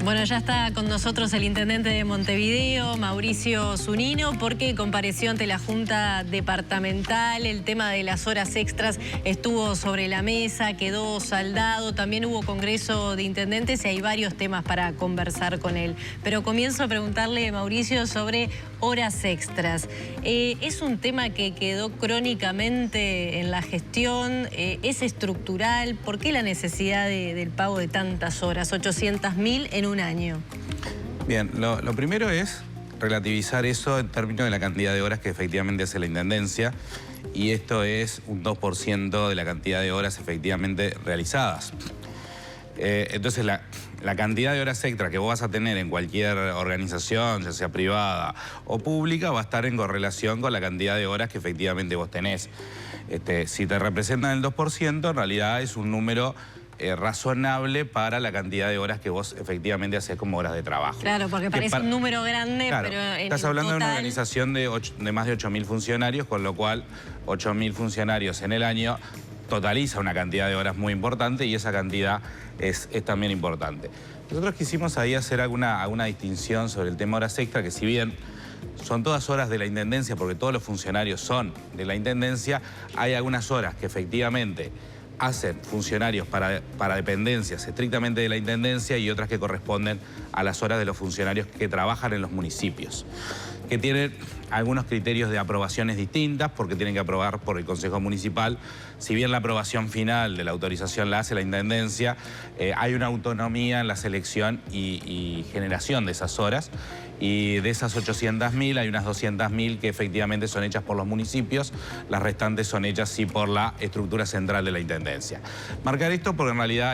Bueno, ya está con nosotros el intendente de Montevideo, Mauricio Zunino, porque compareció ante la Junta Departamental. El tema de las horas extras estuvo sobre la mesa, quedó saldado. También hubo congreso de intendentes y hay varios temas para conversar con él. Pero comienzo a preguntarle, Mauricio, sobre horas extras. ¿Es un tema que quedó crónicamente en la gestión? ¿Es estructural? ¿Por qué la necesidad del pago de tantas horas? 800.000 en un año. Bien, lo primero es relativizar eso en términos de la cantidad de horas que efectivamente hace la Intendencia, y esto es un 2% de la cantidad de horas efectivamente realizadas. Entonces la cantidad de horas extra que vos vas a tener en cualquier organización, ya sea privada o pública, va a estar en correlación con la cantidad de horas que efectivamente vos tenés. Si te representan el 2%, en realidad es un número razonable para la cantidad de horas que vos efectivamente haces como horas de trabajo. Claro, porque parece un número grande, claro, pero en estás hablando total... de una organización de más de 8.000 funcionarios, con lo cual 8.000 funcionarios en el año totaliza una cantidad de horas muy importante, y esa cantidad es también importante. Nosotros quisimos ahí hacer alguna distinción sobre el tema horas extra, que si bien son todas horas de la Intendencia, porque todos los funcionarios son de la Intendencia, hay algunas horas que efectivamente hacen funcionarios para dependencias estrictamente de la Intendencia, y otras que corresponden a las horas de los funcionarios que trabajan en los municipios, que tienen algunos criterios de aprobaciones distintas, porque tienen que aprobar por el Consejo Municipal. Si bien la aprobación final de la autorización la hace la Intendencia, hay una autonomía en la selección y generación de esas horas, y de esas 800.000 hay unas 200.000 que efectivamente son hechas por los municipios, las restantes son hechas sí por la estructura central de la Intendencia. Marcar esto porque en realidad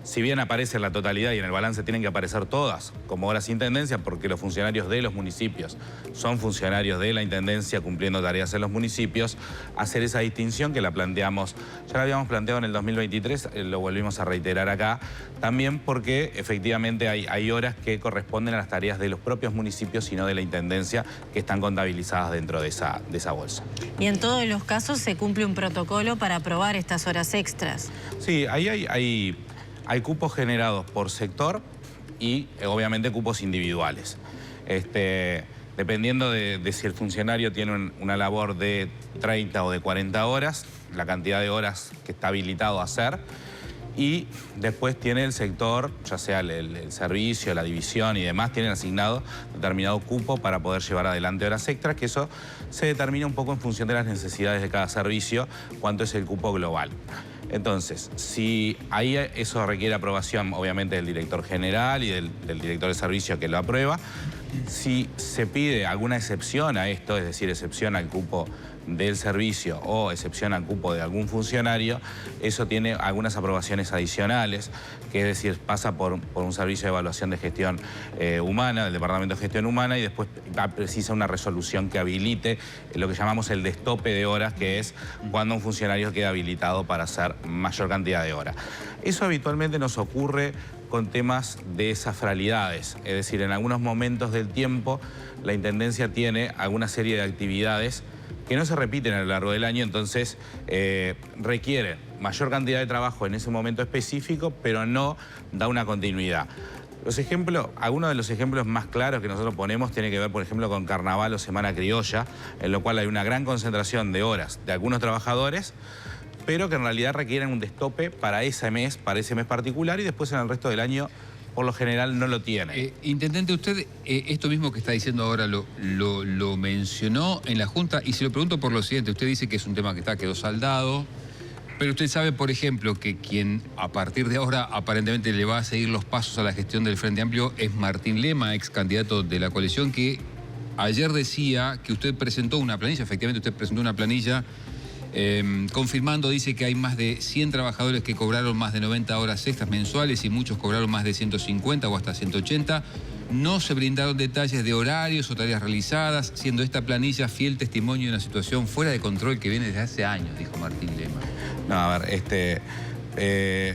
si bien aparece en la totalidad y en el balance tienen que aparecer todas como horas Intendencia, porque los funcionarios de los municipios son funcionarios de la Intendencia cumpliendo tareas en los municipios, hacer esa distinción que la planteamos, ya la habíamos planteado en el 2023, lo volvimos a reiterar acá, también porque efectivamente hay horas que corresponden a las tareas de los propios municipios y no de la Intendencia, que están contabilizadas dentro de esa bolsa. Y en todos los casos se cumple un protocolo para aprobar estas horas extras. Sí, ahí hay cupos generados por sector y obviamente cupos individuales. Dependiendo de si el funcionario tiene una labor de 30 o de 40 horas, la cantidad de horas que está habilitado a hacer, y después tiene el sector, ya sea el servicio, la división y demás, tienen asignado determinado cupo para poder llevar adelante horas extras, que eso se determina un poco en función de las necesidades de cada servicio, cuánto es el cupo global. Entonces, si ahí eso requiere aprobación, obviamente, del director general y del director de servicio, que lo aprueba. Si se pide alguna excepción a esto, es decir, excepción al cupo del servicio o excepción al cupo de algún funcionario, eso tiene algunas aprobaciones adicionales, que es decir, pasa por un servicio de evaluación de gestión humana, del Departamento de Gestión Humana, y después precisa una resolución que habilite lo que llamamos el destope de horas, que es cuando un funcionario queda habilitado para hacer mayor cantidad de horas. Eso habitualmente nos ocurre con temas de safralidades, es decir, en algunos momentos del tiempo la Intendencia tiene alguna serie de actividades que no se repiten a lo largo del año, entonces requiere mayor cantidad de trabajo en ese momento específico, pero no da una continuidad. Algunos de los ejemplos más claros que nosotros ponemos tiene que ver, por ejemplo, con Carnaval o Semana Criolla, en lo cual hay una gran concentración de horas de algunos trabajadores, pero que en realidad requieren un destope para ese mes particular, y después en el resto del año por lo general no lo tiene. Intendente, usted esto mismo que está diciendo ahora lo mencionó en la Junta, y se lo pregunto por lo siguiente. Usted dice que es un tema que quedó saldado, pero usted sabe, por ejemplo, que quien a partir de ahora aparentemente le va a seguir los pasos a la gestión del Frente Amplio es Martín Lema, ex candidato de la coalición, que ayer decía que usted presentó una planilla. Efectivamente, usted presentó una planilla confirmando, dice que hay más de 100 trabajadores que cobraron más de 90 horas extras mensuales, y muchos cobraron más de 150 o hasta 180. No se brindaron detalles de horarios o tareas realizadas, siendo esta planilla fiel testimonio de una situación fuera de control que viene desde hace años, dijo Martín Lema. No, a ver,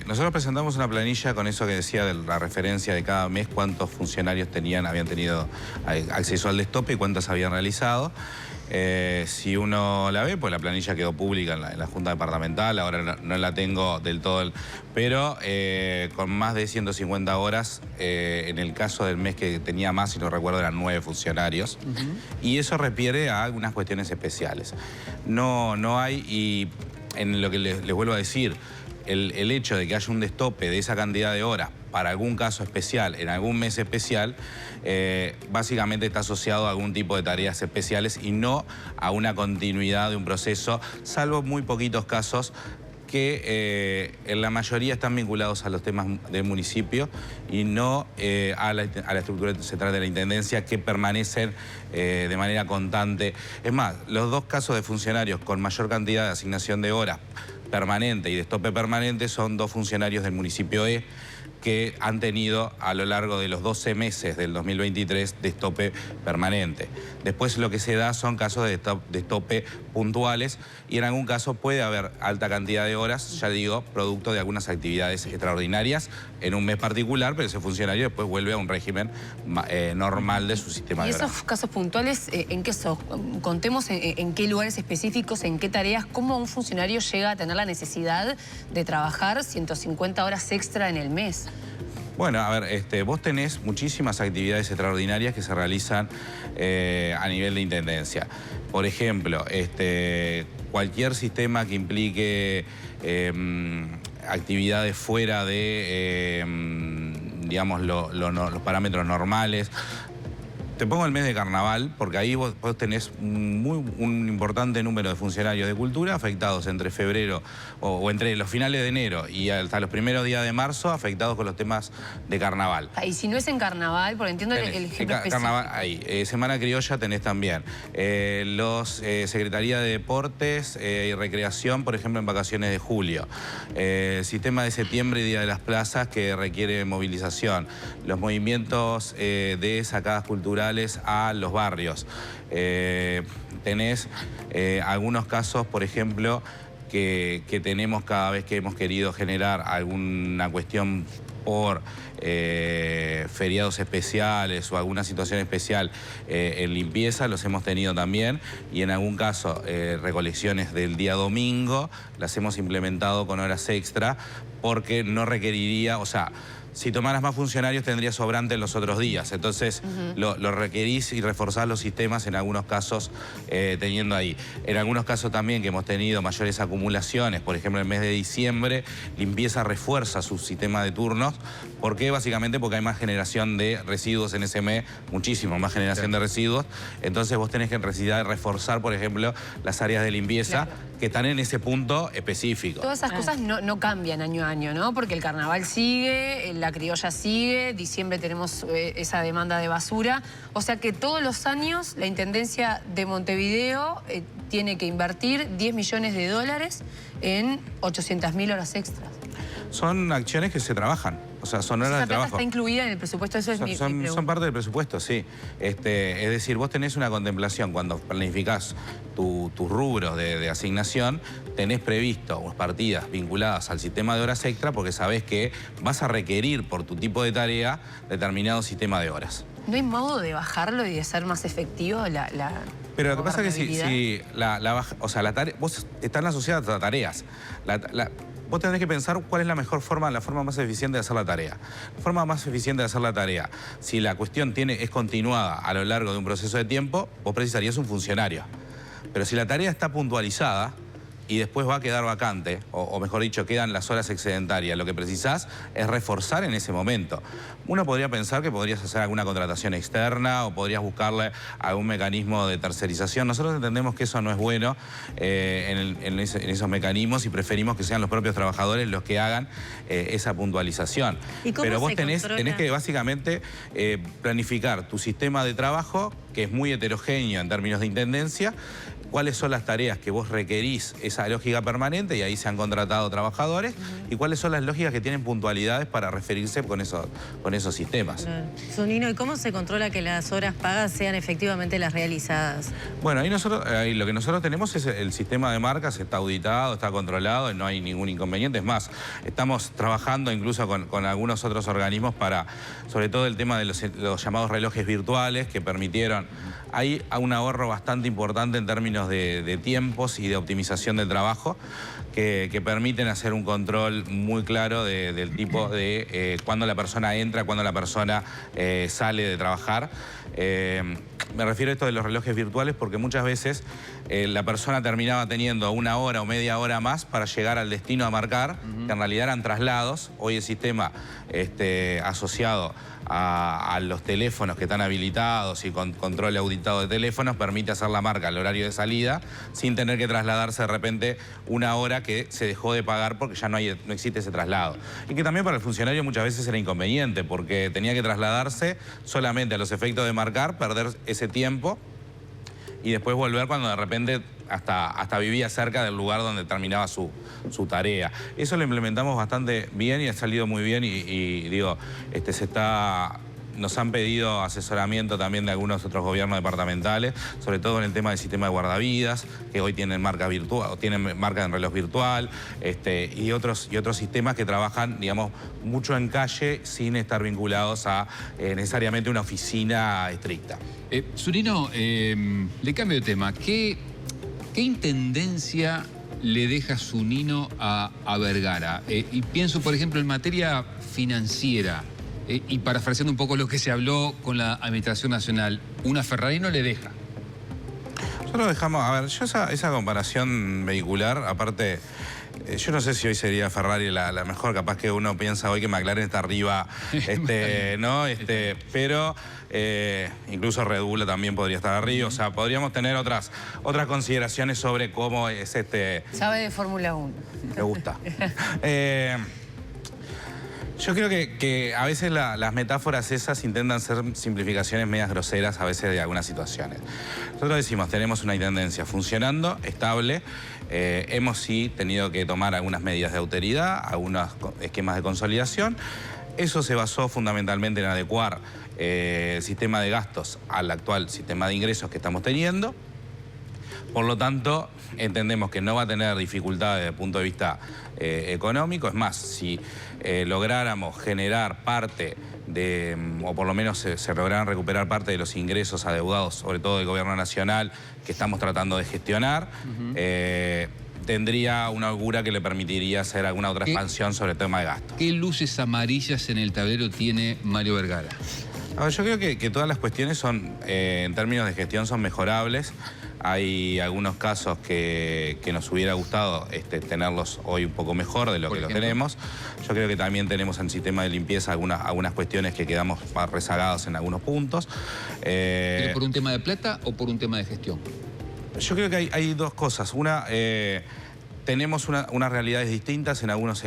nosotros presentamos una planilla con eso que decía de la referencia de cada mes, cuántos funcionarios habían tenido acceso al destope y cuántos habían realizado. Si uno la ve, pues la planilla quedó pública en la Junta Departamental, ahora no la tengo del todo, pero con más de 150 horas, en el caso del mes que tenía más, si no recuerdo, eran 9 funcionarios, y eso refiere a algunas cuestiones especiales. No hay, y en lo que les vuelvo a decir, el hecho de que haya un destope de esa cantidad de horas para algún caso especial, en algún mes especial, básicamente está asociado a algún tipo de tareas especiales y no a una continuidad de un proceso, salvo muy poquitos casos que en la mayoría están vinculados a los temas del municipio y no a la estructura central de la Intendencia, que permanecen de manera constante. Es más, los 2 casos de funcionarios con mayor cantidad de asignación de horas permanente y de destope permanente son 2 funcionarios del municipio E, que han tenido a lo largo de los 12 meses del 2023 destope permanente. Después lo que se da son casos de destope puntuales y en algún caso puede haber alta cantidad de horas, ya digo, producto de algunas actividades extraordinarias en un mes particular, pero ese funcionario después vuelve a un régimen normal de su sistema de horas. ¿Y esos casos puntuales en qué son? Contemos en qué lugares específicos, en qué tareas, cómo un funcionario llega a tener la necesidad de trabajar 150 horas extra en el mes. Bueno, a ver, vos tenés muchísimas actividades extraordinarias que se realizan a nivel de Intendencia. Por ejemplo, cualquier sistema que implique actividades fuera de, digamos, los parámetros normales. Te pongo el mes de carnaval, porque ahí vos tenés un importante número de funcionarios de cultura afectados entre febrero o entre los finales de enero y hasta los primeros días de marzo, afectados con los temas de carnaval. Y si no es en carnaval, porque entiendo el ejemplo específico. Carnaval, ahí. Semana Criolla tenés también. Secretaría de Deportes y Recreación, por ejemplo, en vacaciones de julio. Sistema de septiembre y Día de las Plazas, que requiere movilización. Los movimientos de sacadas culturales a los barrios. Tenés algunos casos, por ejemplo, que tenemos cada vez que hemos querido generar alguna cuestión por feriados especiales o alguna situación especial en limpieza, los hemos tenido también, y en algún caso recolecciones del día domingo las hemos implementado con horas extra porque no requeriría, o sea, si tomaras más funcionarios tendrías sobrante en los otros días. Entonces lo requerís y reforzás los sistemas en algunos casos teniendo ahí. En algunos casos también que hemos tenido mayores acumulaciones, por ejemplo en el mes de diciembre, limpieza refuerza su sistema de turnos. ¿Por qué? Básicamente porque hay más generación de residuos en ese mes, muchísimo más generación de residuos. Entonces vos tenés que necesitar reforzar, por ejemplo, las áreas de limpieza que están en ese punto específico. Todas esas cosas no cambian año a año, ¿no? Porque el carnaval sigue, la criolla sigue, diciembre tenemos esa demanda de basura. O sea que todos los años la Intendencia de Montevideo tiene que invertir 10 millones de dólares en 800.000 horas extras. Son acciones que se trabajan, o sea, son horas de trabajo. ¿Está incluida en el presupuesto? Eso es mi pregunta. Son parte del presupuesto, sí. Es decir, vos tenés una contemplación cuando planificás tus rubros de asignación, tenés previsto partidas vinculadas al sistema de horas extra porque sabés que vas a requerir por tu tipo de tarea determinado sistema de horas. ¿No hay modo de bajarlo y de ser más efectivo Pero lo que pasa es que si la tarea, vos están asociadas a tareas. Vos tenés que pensar cuál es la mejor forma, la forma más eficiente de hacer la tarea. La forma más eficiente de hacer la tarea, si la cuestión es continuada a lo largo de un proceso de tiempo, vos precisarías un funcionario. Pero si la tarea está puntualizada y después va a quedar vacante, o mejor dicho, quedan las horas excedentarias, lo que precisás es reforzar en ese momento. Uno podría pensar que podrías hacer alguna contratación externa o podrías buscarle algún mecanismo de tercerización. Nosotros entendemos que eso no es bueno en esos mecanismos y preferimos que sean los propios trabajadores los que hagan esa puntualización. Pero vos tenés que básicamente planificar tu sistema de trabajo, que es muy heterogéneo en términos de intendencia, cuáles son las tareas que vos requerís esa lógica permanente, y ahí se han contratado trabajadores, y cuáles son las lógicas que tienen puntualidades para referirse con esos sistemas. Zunino, ¿y cómo se controla que las horas pagas sean efectivamente las realizadas? Bueno, ahí lo que nosotros tenemos es el sistema de marcas, está auditado, está controlado, no hay ningún inconveniente. Es más, estamos trabajando incluso con algunos otros organismos para, sobre todo el tema de los llamados relojes virtuales, que permitieron hay un ahorro bastante importante en términos de tiempos y de optimización del trabajo que permiten hacer un control muy claro del tipo de cuándo la persona entra, cuándo la persona sale de trabajar. Me refiero a esto de los relojes virtuales porque muchas veces la persona terminaba teniendo una hora o media hora más para llegar al destino a marcar, que en realidad eran traslados. Hoy el sistema asociado a los teléfonos que están habilitados y con control auditado de teléfonos permite hacer la marca al horario de salida sin tener que trasladarse de repente una hora que se dejó de pagar porque ya no existe ese traslado. Y que también para el funcionario muchas veces era inconveniente porque tenía que trasladarse solamente a los efectos de marcar, perder ese tiempo y después volver cuando de repente hasta vivía cerca del lugar donde terminaba su tarea. Eso lo implementamos bastante bien y ha salido muy bien y digo, nos han pedido asesoramiento también de algunos otros gobiernos departamentales, sobre todo en el tema del sistema de guardavidas, que hoy tienen marca virtual, o tienen marca en reloj virtual, y otros sistemas que trabajan, digamos, mucho en calle sin estar vinculados a necesariamente una oficina estricta. Zunino, le cambio de tema. ¿Qué intendencia le deja Zunino a Vergara? Y pienso, por ejemplo, en materia financiera. Y parafraseando un poco lo que se habló con la Administración Nacional, una Ferrari no le deja. Nosotros dejamos, a ver, yo esa comparación vehicular, aparte, yo no sé si hoy sería Ferrari la mejor, capaz que uno piensa hoy que McLaren está arriba, ¿no? Pero incluso Red Bull también podría estar arriba, o sea, podríamos tener otras consideraciones sobre cómo es Sabe de Fórmula 1. Me gusta. Yo creo que a veces las metáforas esas intentan ser simplificaciones medias groseras a veces de algunas situaciones. Nosotros decimos, tenemos una intendencia funcionando, estable, hemos sí tenido que tomar algunas medidas de autoridad, algunos esquemas de consolidación. Eso se basó fundamentalmente en adecuar el sistema de gastos al actual sistema de ingresos que estamos teniendo. Por lo tanto, entendemos que no va a tener dificultades desde el punto de vista económico. Es más, si lográramos generar parte o por lo menos se lograran recuperar parte de los ingresos adeudados, sobre todo del gobierno nacional, que estamos tratando de gestionar, tendría una holgura que le permitiría hacer alguna otra expansión sobre el tema de gasto. ¿Qué luces amarillas en el tablero tiene Mario Vergara? A ver, yo creo que todas las cuestiones son, en términos de gestión, son mejorables. Hay algunos casos que nos hubiera gustado tenerlos hoy un poco mejor de lo que los tenemos. Yo creo que también tenemos en el sistema de limpieza algunas cuestiones que quedamos rezagados en algunos puntos. ¿Pero por un tema de plata o por un tema de gestión? Yo creo que hay dos cosas. Una, tenemos unas realidades distintas en algunos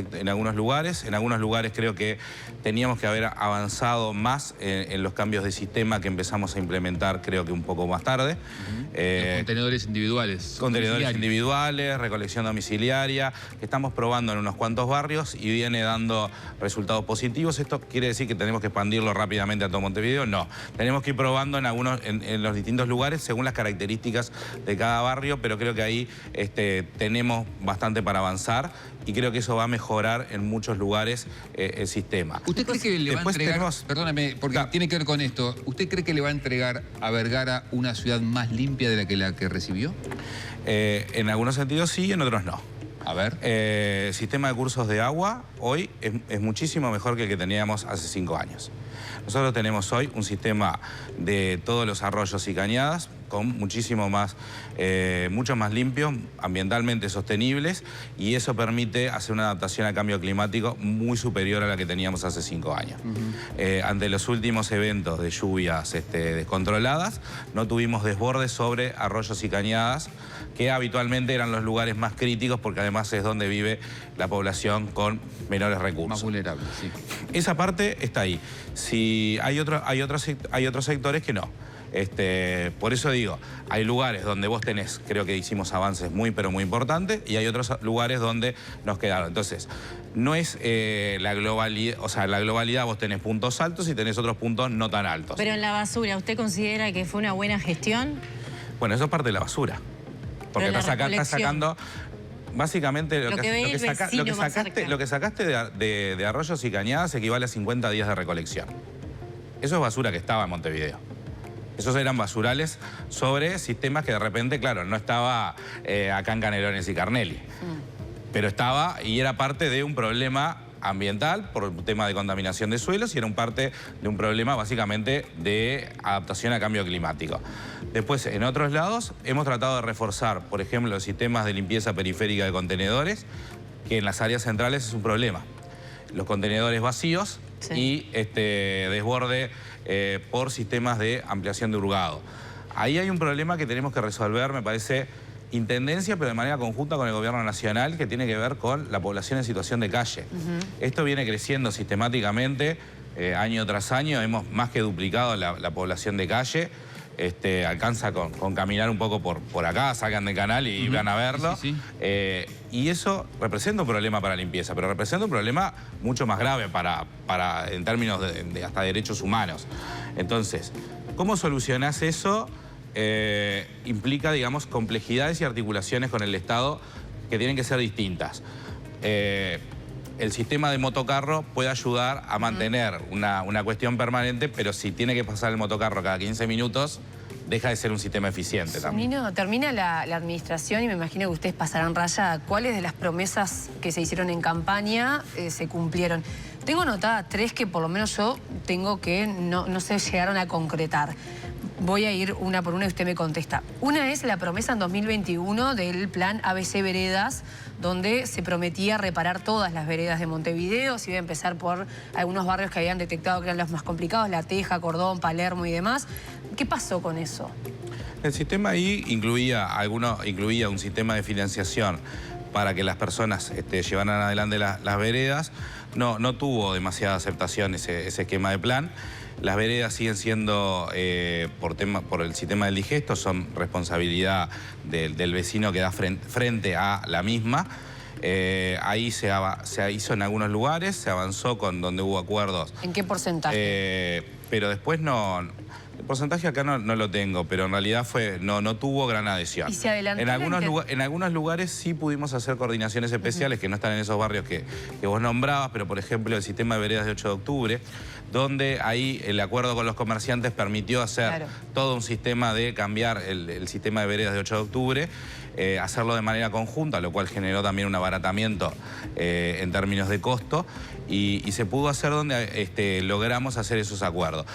lugares. En algunos lugares creo que teníamos que haber avanzado más en los cambios de sistema que empezamos a implementar, creo que un poco más tarde. Los contenedores individuales. Contenedores individuales, recolección domiciliaria, que estamos probando en unos cuantos barrios y viene dando resultados positivos. ¿Esto quiere decir que tenemos que expandirlo rápidamente a todo Montevideo? No. Tenemos que ir probando en los distintos lugares según las características de cada barrio, pero creo que ahí tenemos bastante para avanzar y creo que eso va a mejorar en muchos lugares el sistema. ¿Usted cree que le va a entregar, perdóname, porque tiene que ver con esto, ¿usted cree que le va a entregar a Vergara una ciudad más limpia de la que recibió? En algunos sentidos sí, en otros no. A ver. El sistema de cursos de agua hoy es muchísimo mejor que el que teníamos hace 5 años. Nosotros tenemos hoy un sistema de todos los arroyos y cañadas con mucho más limpios, ambientalmente sostenibles, y eso permite hacer una adaptación al cambio climático muy superior a la que teníamos hace 5 años. Ante los últimos eventos de lluvias descontroladas, no tuvimos desbordes sobre arroyos y cañadas, que habitualmente eran los lugares más críticos porque además es donde vive la población con menores recursos. Más vulnerable, sí. Esa parte está ahí. Si hay otros sectores que no. Por eso digo, hay lugares donde vos tenés, creo que hicimos avances pero muy importantes, y hay otros lugares donde nos quedaron. Entonces, no es la globalidad, o sea, la globalidad vos tenés puntos altos y tenés otros puntos no tan altos. Pero en la basura, ¿usted considera que fue una buena gestión? Bueno, eso es parte de la basura. Porque estás sacando... Básicamente lo que sacaste de arroyos y cañadas equivale a 50 días de recolección. Eso es basura que estaba en Montevideo. Esos eran basurales sobre sistemas que de repente, claro, no estaba acá en Canelones y Carnelli. Pero estaba y era parte de un problema ambiental por el tema de contaminación de suelos y era parte de un problema básicamente de adaptación a cambio climático. Después, en otros lados, hemos tratado de reforzar, por ejemplo, los sistemas de limpieza periférica de contenedores, que en las áreas centrales es un problema. Los contenedores vacíos y desborde por sistemas de ampliación de hurgado. Ahí hay un problema que tenemos que resolver, me parece, intendencia, pero de manera conjunta con el gobierno nacional, que tiene que ver con la población en situación de calle. Esto viene creciendo sistemáticamente, año tras año, hemos más que duplicado la población de calle. Alcanza con caminar un poco por acá, sacan del canal y van a verlo. Y eso representa un problema para la limpieza, pero representa un problema mucho más grave en términos de hasta derechos humanos. Entonces, ¿cómo solucionás eso? Implica, digamos, complejidades y articulaciones con el Estado que tienen que ser distintas. El sistema de motocarro puede ayudar a mantener una cuestión permanente, pero si tiene que pasar el motocarro cada 15 minutos, deja de ser un sistema eficiente también. Nino, termina la administración y me imagino que ustedes pasarán raya. ¿Cuáles de las promesas que se hicieron en campaña se cumplieron? Tengo anotadas 3 que por lo menos yo tengo que no se llegaron a concretar. Voy a ir una por una y usted me contesta. Una es la promesa en 2021 del plan ABC Veredas, donde se prometía reparar todas las veredas de Montevideo. Se iba a empezar por algunos barrios que habían detectado que eran los más complicados, La Teja, Cordón, Palermo y demás. ¿Qué pasó con eso? El sistema ahí incluía un sistema de financiación para que las personas llevaran adelante las veredas. No tuvo demasiada aceptación ese esquema de plan. Las veredas siguen siendo, por el sistema del digesto, son responsabilidad del vecino que da frente a la misma. Ahí se hizo en algunos lugares, se avanzó con donde hubo acuerdos. ¿En qué porcentaje? Pero después no... El porcentaje acá no lo tengo, pero en realidad no tuvo gran adhesión. ¿Y se adelantó? En algunos lugares sí pudimos hacer coordinaciones especiales que no están en esos barrios que vos nombrabas, pero por ejemplo el sistema de veredas de 8 de octubre, donde ahí el acuerdo con los comerciantes permitió hacer todo un sistema de cambiar el sistema de veredas de 8 de octubre, hacerlo de manera conjunta, lo cual generó también un abaratamiento en términos de costo, y se pudo hacer donde logramos hacer esos acuerdos.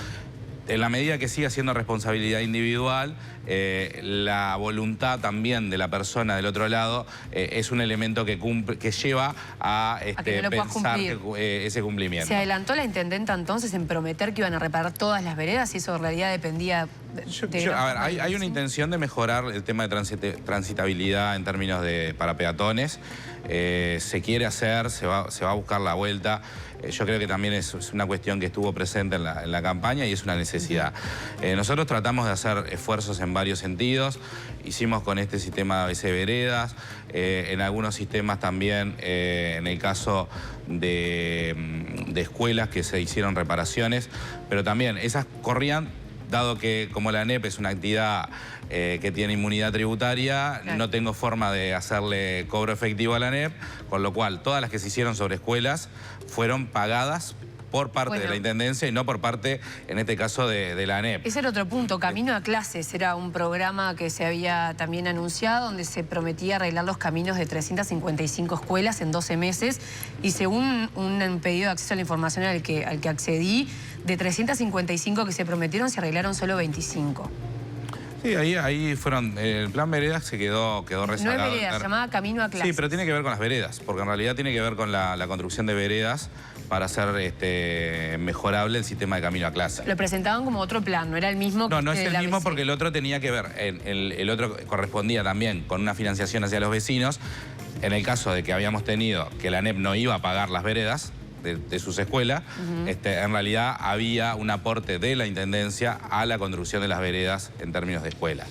En la medida que siga siendo responsabilidad individual, la voluntad también de la persona del otro lado es un elemento que lleva a que no pensar ese cumplimiento. ¿Se adelantó la intendenta entonces en prometer que iban a reparar todas las veredas y eso en realidad dependía hay una intención de mejorar el tema de transitabilidad en términos para peatones. Se quiere hacer, se va a buscar la vuelta. Yo creo que también es una cuestión que estuvo presente en la campaña y es una necesidad. Nosotros tratamos de hacer esfuerzos en varios sentidos. Hicimos con este sistema de ABC Veredas, en algunos sistemas también, en el caso de escuelas que se hicieron reparaciones, pero también esas corrían, dado que como la ANEP es una actividad que tiene inmunidad tributaria, no tengo forma de hacerle cobro efectivo a la ANEP, con lo cual todas las que se hicieron sobre escuelas fueron pagadas por parte de la Intendencia y no por parte, en este caso, de la ANEP. Ese era otro punto. Camino a Clases era un programa que se había también anunciado donde se prometía arreglar los caminos de 355 escuelas en 12 meses y según un pedido de acceso a la información al que accedí, de 355 que se prometieron se arreglaron solo 25. Sí, ahí fueron... El plan veredas se quedó rezagado. No es veredas, se llamaba Camino a Clases. Sí, pero tiene que ver con las veredas, porque en realidad tiene que ver con la construcción de veredas para hacer mejorable el sistema de Camino a Clases. Lo presentaban como otro plan, ¿no era el mismo? No es el mismo porque el otro tenía que ver, el otro correspondía también con una financiación hacia los vecinos. En el caso de que habíamos tenido que la ANEP no iba a pagar las veredas de sus escuelas, en realidad había un aporte de la Intendencia a la construcción de las veredas en términos de escuelas.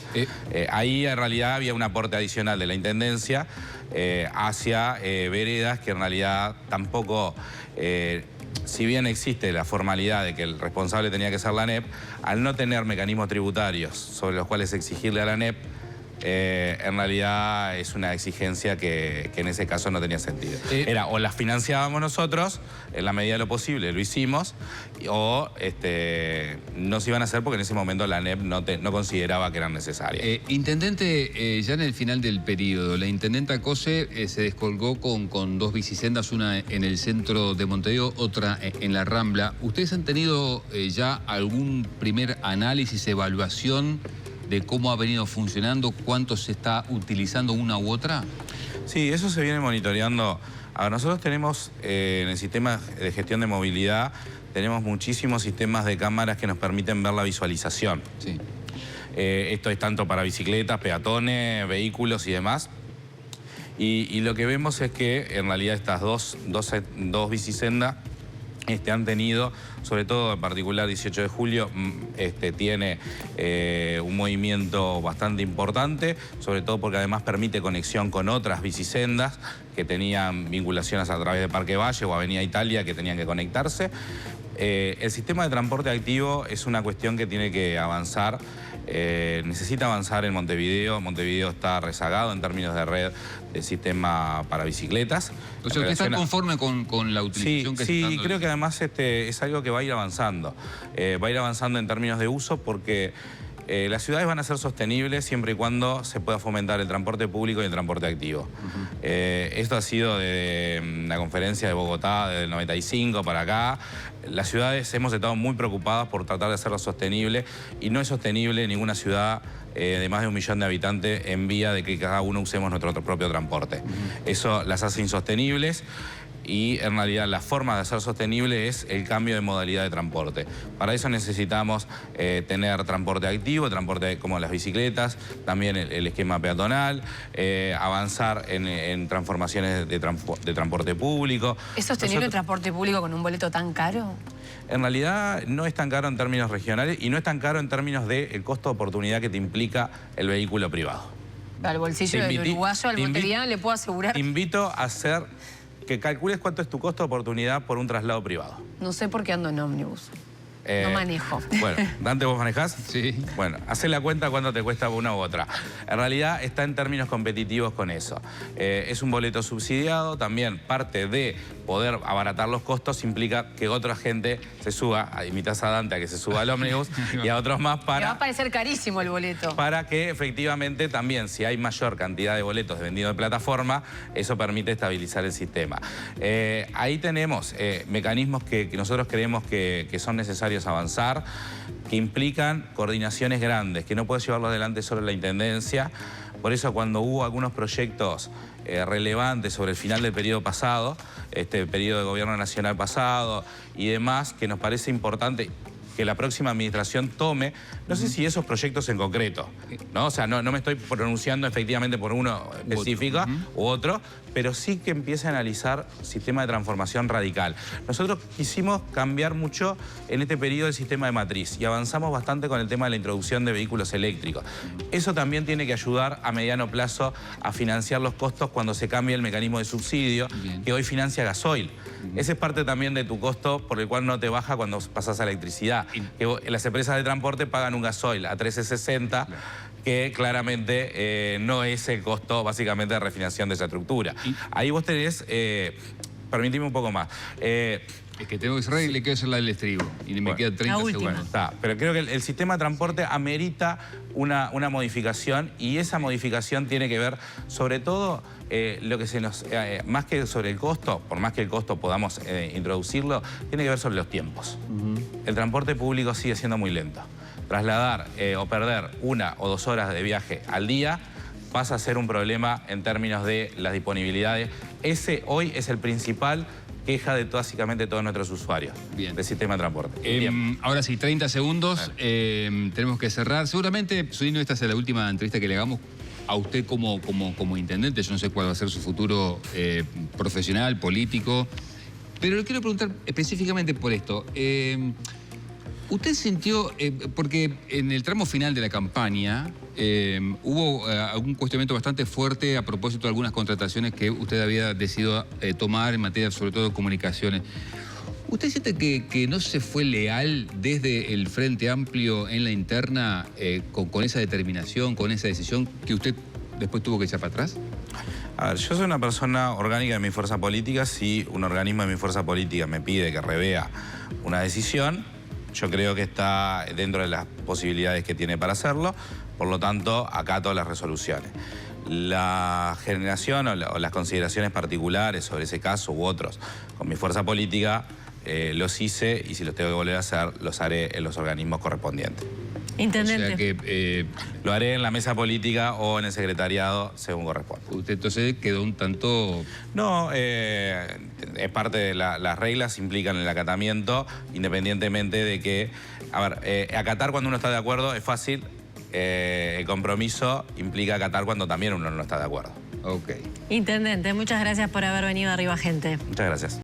Ahí en realidad había un aporte adicional de la Intendencia hacia veredas que en realidad tampoco... si bien existe la formalidad de que el responsable tenía que ser la ANEP, al no tener mecanismos tributarios sobre los cuales exigirle a la ANEP, en realidad es una exigencia que en ese caso no tenía sentido. Era o las financiábamos nosotros, en la medida de lo posible lo hicimos, o no se iban a hacer porque en ese momento la ANEP no consideraba que eran necesarias. Intendente, ya en el final del periodo, la intendenta Cose se descolgó con dos bicisendas, una en el centro de Montevideo, otra en la Rambla. ¿Ustedes han tenido ya algún primer análisis, evaluación de cómo ha venido funcionando, cuánto se está utilizando una u otra? Sí, eso se viene monitoreando. A ver, nosotros tenemos en el sistema de gestión de movilidad, tenemos muchísimos sistemas de cámaras que nos permiten ver la visualización. Sí. Esto es tanto para bicicletas, peatones, vehículos y demás. Y lo que vemos es que en realidad estas dos bicisendas han tenido, sobre todo en particular 18 de julio, tiene un movimiento bastante importante, sobre todo porque además permite conexión con otras bicisendas que tenían vinculaciones a través de Parque Valle o Avenida Italia que tenían que conectarse. El sistema de transporte activo es una cuestión que tiene que avanzar. Necesita avanzar en Montevideo. Montevideo está rezagado en términos de red de sistema para bicicletas. O sea, ¿usted está conforme con la utilización que se está dando? Sí, creo que además es algo que va a ir avanzando. Va a ir avanzando en términos de uso porque las ciudades van a ser sostenibles siempre y cuando se pueda fomentar el transporte público y el transporte activo. Esto ha sido de la conferencia de Bogotá desde el 95 para acá. Las ciudades hemos estado muy preocupadas por tratar de hacerlo sostenible y no es sostenible ninguna ciudad de más de 1 millón de habitantes en vía de que cada uno usemos nuestro propio transporte. Eso las hace insostenibles. Y en realidad la forma de hacer sostenible es el cambio de modalidad de transporte. Para eso necesitamos tener transporte activo, transporte como las bicicletas, también el esquema peatonal, avanzar en transformaciones de transporte público. ¿Es sostenible el transporte público con un boleto tan caro? En realidad no es tan caro en términos regionales y no es tan caro en términos del costo de oportunidad que te implica el vehículo privado. Al bolsillo del uruguayo, al montevideano, le puedo asegurar. Te invito a hacer que calcules cuánto es tu costo de oportunidad por un traslado privado. No sé por qué ando en ómnibus. No manejo. Bueno, Dante, ¿vos manejás? Sí. Bueno, hacé la cuenta cuánto te cuesta una u otra. En realidad está en términos competitivos con eso. Es un boleto subsidiado, también parte de poder abaratar los costos implica que otra gente se suba, imitas a Dante a que se suba al ómnibus y a otros más para... Me va a parecer carísimo el boleto. Para que efectivamente también, si hay mayor cantidad de boletos vendidos de plataforma, eso permite estabilizar el sistema. Ahí tenemos mecanismos que nosotros creemos que son necesarios avanzar, que implican coordinaciones grandes, que no puede llevarlo adelante solo la Intendencia. Por eso cuando hubo algunos proyectos relevantes sobre el final del periodo pasado, este periodo de gobierno nacional pasado y demás, que nos parece importante que la próxima administración tome, no sé si esos proyectos en concreto, ¿no? O sea, no me estoy pronunciando efectivamente por uno específico u otro, pero sí que empiece a analizar sistema de transformación radical. Nosotros quisimos cambiar mucho en este periodo el sistema de matriz y avanzamos bastante con el tema de la introducción de vehículos eléctricos. Eso también tiene que ayudar a mediano plazo a financiar los costos cuando se cambia el mecanismo de subsidio que hoy financia gasoil. Ese es parte también de tu costo por el cual no te baja cuando pasas a electricidad. Que las empresas de transporte pagan un gasoil a 13.60, que claramente no es el costo básicamente de refinanciación de esa estructura. Ahí vos tenés, permitime un poco más. Es que tengo que cerrar y le quiero hacer la del estribo. Y me quedan 30 segundos. Pero creo que el sistema de transporte amerita una modificación y esa modificación tiene que ver sobre todo lo que se nos... más que sobre el costo, por más que el costo podamos introducirlo, tiene que ver sobre los tiempos. El transporte público sigue siendo muy lento. Trasladar o perder 1 o 2 horas de viaje al día pasa a ser un problema en términos de las disponibilidades. Ese hoy es el principal queja de básicamente todos nuestros usuarios del sistema de transporte. Ahora sí, 30 segundos, tenemos que cerrar. Seguramente, Zunino, esta es la última entrevista que le hagamos a usted como intendente. Yo no sé cuál va a ser su futuro profesional, político, pero le quiero preguntar específicamente por esto. ¿Usted sintió, porque en el tramo final de la campaña hubo algún cuestionamiento bastante fuerte a propósito de algunas contrataciones que usted había decidido tomar en materia sobre todo de comunicaciones? ¿Usted siente que no se fue leal desde el Frente Amplio en la interna con esa determinación, con esa decisión que usted después tuvo que echar para atrás? A ver, yo soy una persona orgánica de mi fuerza política. Si un organismo de mi fuerza política me pide que revea una decisión, yo creo que está dentro de las posibilidades que tiene para hacerlo. Por lo tanto, acato las resoluciones. La generación o las consideraciones particulares sobre ese caso u otros con mi fuerza política los hice, y si los tengo que volver a hacer, los haré en los organismos correspondientes. Intendente. O sea que Lo haré en la mesa política o en el secretariado, según corresponda. usted entonces quedó un tanto... No, es parte de las reglas, implican el acatamiento, independientemente de que... A ver, acatar cuando uno está de acuerdo es fácil, el compromiso implica acatar cuando también uno no está de acuerdo. Ok. Intendente, muchas gracias por haber venido a Arriba Gente. Muchas gracias.